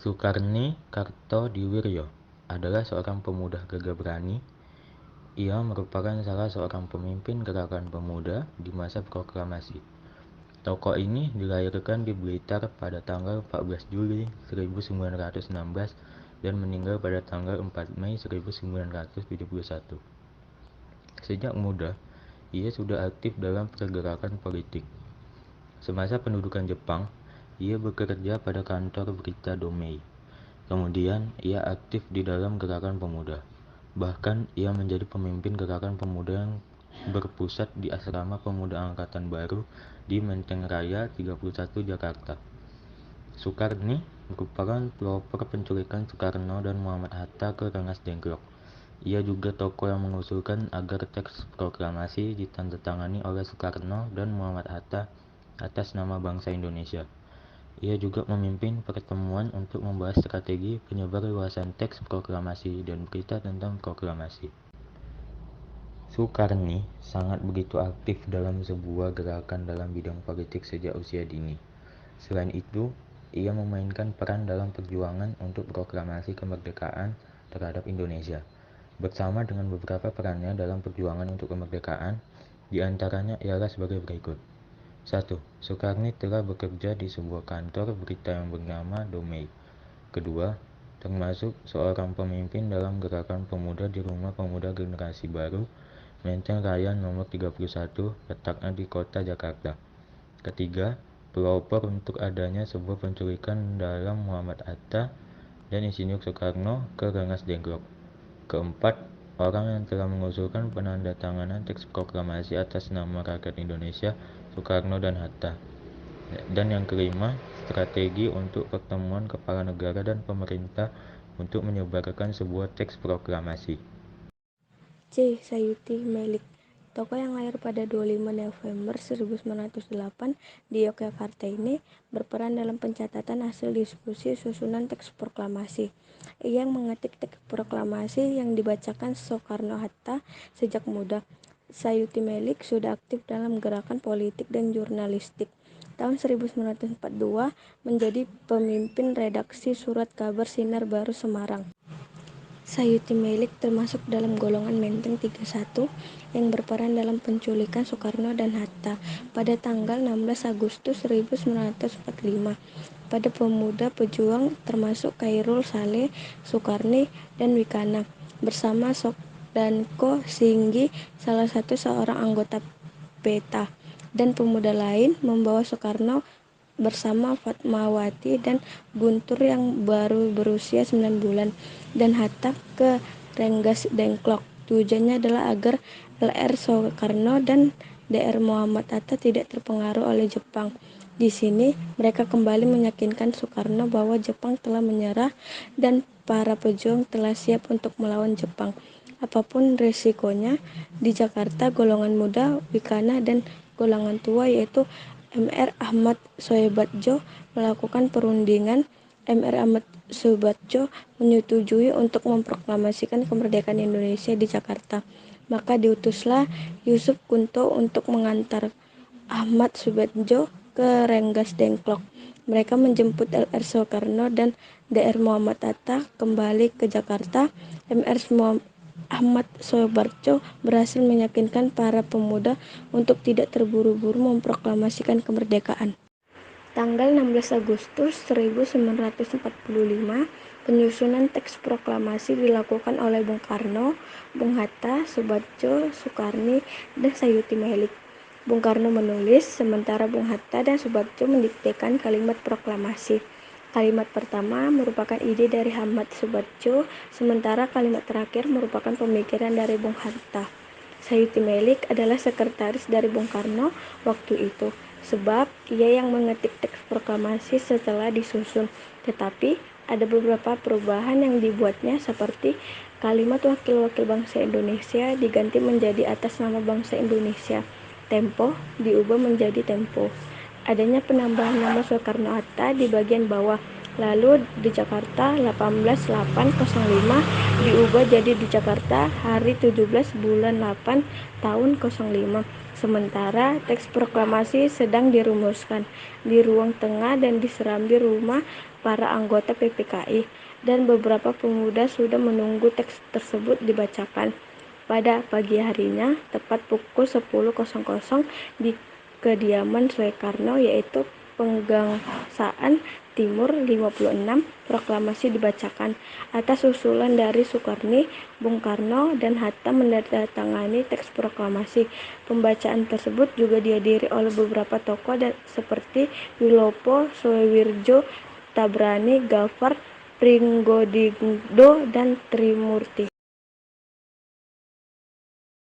Sukarni Kartodiwiryo adalah seorang pemuda gagah berani. Ia merupakan salah seorang pemimpin gerakan pemuda di masa proklamasi. Tokoh ini dilahirkan di Blitar pada tanggal 14 Juli 1916 dan meninggal pada tanggal 4 Mei 1971. Sejak muda, ia sudah aktif dalam pergerakan politik. Semasa pendudukan Jepang, ia bekerja pada kantor berita Domei. Kemudian, ia aktif di dalam gerakan pemuda. Bahkan, ia menjadi pemimpin gerakan pemuda yang berpusat di Asrama Pemuda Angkatan Baru di Menteng Raya 31 Jakarta. Sukarni merupakan pelopor penculikan Soekarno dan Muhammad Hatta ke Rengas Dengklok. Ia juga tokoh yang mengusulkan agar teks proklamasi ditandatangani oleh Soekarno dan Muhammad Hatta atas nama bangsa Indonesia. Ia juga memimpin pertemuan untuk membahas strategi penyebarluasan teks proklamasi dan berita tentang proklamasi. Sukarni sangat begitu aktif dalam sebuah gerakan dalam bidang politik sejak usia dini. Selain itu, ia memainkan peran dalam perjuangan untuk proklamasi kemerdekaan terhadap Indonesia. Bersama dengan beberapa perannya dalam perjuangan untuk kemerdekaan, di antaranya ialah sebagai berikut. 1. Sukarni telah bekerja di sebuah kantor berita yang bernama Domei. Kedua, termasuk seorang pemimpin dalam gerakan pemuda di Rumah Pemuda Generasi Baru, Menteng Raya nomor 31, letaknya di kota Jakarta. Ketiga, pelopor untuk adanya sebuah penculikan dalam Muhammad Hatta dan Insinyur Soekarno ke Rengas Dengklok. Keempat, orang yang telah mengusulkan penandatanganan teks proklamasi atas nama rakyat Indonesia, Soekarno dan Hatta. Dan yang kelima, strategi untuk pertemuan kepala negara dan pemerintah untuk menyebarkan sebuah teks proklamasi. C. Sayuti Melik, tokoh yang lahir pada 25 November 1908 di Yogyakarta ini berperan dalam pencatatan hasil diskusi susunan teks proklamasi. Ia yang mengetik teks proklamasi yang dibacakan Soekarno-Hatta sejak muda. Sayuti Melik sudah aktif dalam gerakan politik dan jurnalistik. Tahun 1942 menjadi pemimpin redaksi Surat Kabar Sinar Baru Semarang. Sayuti Melik termasuk dalam golongan Menteng 31 yang berperan dalam penculikan Soekarno dan Hatta pada tanggal 16 Agustus 1945 pada pemuda pejuang termasuk Khairul Saleh, Sukarni, dan Wikana bersama Sokdanko Singgi, salah satu seorang anggota PETA, dan pemuda lain membawa Soekarno bersama Fatmawati dan Guntur yang baru berusia 9 bulan dan Hatta ke Rengas Dengklok. Tujuannya adalah agar LR Soekarno dan DR Muhammad Hatta tidak terpengaruh oleh Jepang. Di sini mereka kembali meyakinkan Soekarno bahwa Jepang telah menyerah dan para pejuang telah siap untuk melawan Jepang. Apapun resikonya, di Jakarta golongan muda, Wikana, dan golongan tua yaitu Mr. Ahmad Soebardjo melakukan perundingan. Mr. Ahmad Soebardjo menyetujui untuk memproklamasikan kemerdekaan Indonesia di Jakarta. Maka diutuslah Yusuf Kunto untuk mengantar Ahmad Soebardjo ke Rengas Dengklok. Mereka menjemput LR Soekarno dan DR Muhammad Hatta kembali ke Jakarta. Mr. Ahmad Soebardjo berhasil meyakinkan para pemuda untuk tidak terburu-buru memproklamasikan kemerdekaan. Tanggal 16 Agustus 1945, penyusunan teks proklamasi dilakukan oleh Bung Karno, Bung Hatta, Soebardjo, Sukarni, dan Sayuti Melik. Bung Karno menulis, sementara Bung Hatta dan Soebardjo mendiktekan kalimat proklamasi. Kalimat pertama merupakan ide dari Ahmad Soebardjo, sementara kalimat terakhir merupakan pemikiran dari Bung Hatta. Sayuti Melik adalah sekretaris dari Bung Karno waktu itu, sebab ia yang mengetik teks proklamasi setelah disusun. Tetapi ada beberapa perubahan yang dibuatnya, seperti kalimat wakil-wakil bangsa Indonesia diganti menjadi atas nama bangsa Indonesia. Tempo diubah menjadi Tempo. Adanya penambahan nama Soekarno-Hatta di bagian bawah. Lalu di Jakarta 18.805 diubah jadi di Jakarta hari 17 bulan 8 tahun 05. Sementara teks proklamasi sedang dirumuskan di ruang tengah dan di serambi rumah para anggota PPKI, dan beberapa pemuda sudah menunggu teks tersebut dibacakan. Pada pagi harinya, tepat pukul 10.00 di kediaman Soekarno, yaitu Pegangsaan Timur 56, proklamasi dibacakan. Atas usulan dari Soekarno, Bung Karno dan Hatta menandatangani teks proklamasi. Pembacaan tersebut juga dihadiri oleh beberapa tokoh seperti Wilopo, Soewirjo, Tabrani, Gafar, Pringodido, dan Trimurti.